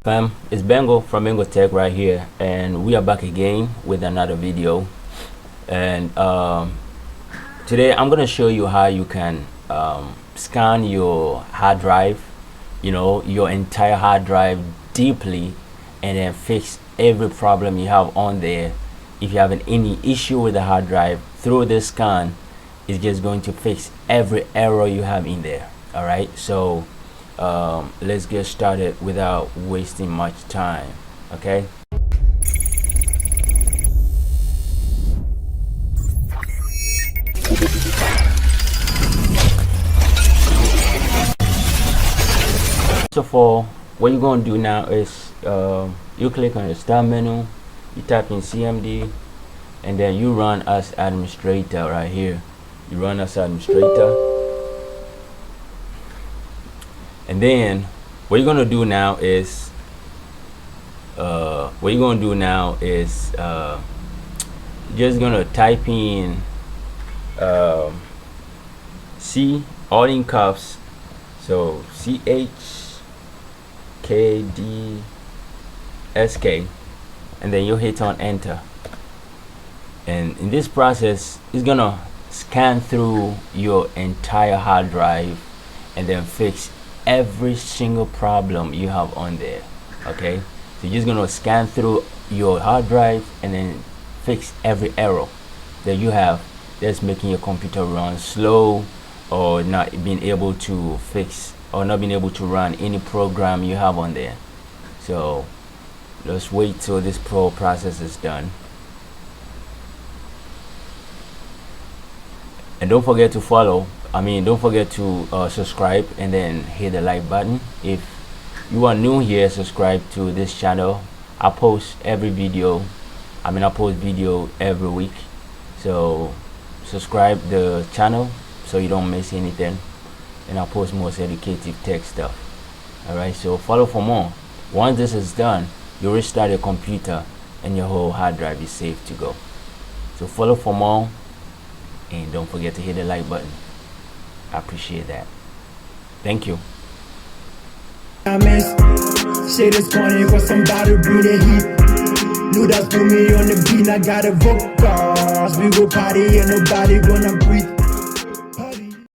Fam, it's Bengo from BENGO-TECH right here, and we are back again with another video. And today I'm gonna show you how you can scan your hard drive, your entire hard drive deeply, and then fix every problem you have on there. If you have any issue with the hard drive, through this scan, it's just going to fix every error you have in there. All right, so let's get started without wasting much time. Okay, so for what you're going to do now is you click on the start menu, you type in CMD, and then you run as administrator right here. You run as administrator. And then what you're gonna do now is just gonna type in C, all in caps, so CHKDSK, and then you hit on enter. And in this process, it's gonna scan through your entire hard drive and then fix every single problem you have on there. Okay, so you're just gonna scan through your hard drive and then fix every error that you have that's making your computer run slow, or not being able to fix, or not being able to run any program you have on there. So let's wait till this process is done. And don't forget to don't forget to subscribe and then hit the like button. If you are new here, subscribe to this channel. I post video every week, so subscribe the channel so you don't miss anything, and I post most educative tech stuff. Alright, so follow for more. Once this is done, you restart your computer and your whole hard drive is safe to go. So follow for more, and don't forget to hit the like button. I appreciate that. Thank you. Shit is funny for somebody bring the heat. Knew that's for me on the beat. I got a vocals. We go party and nobody gonna breathe.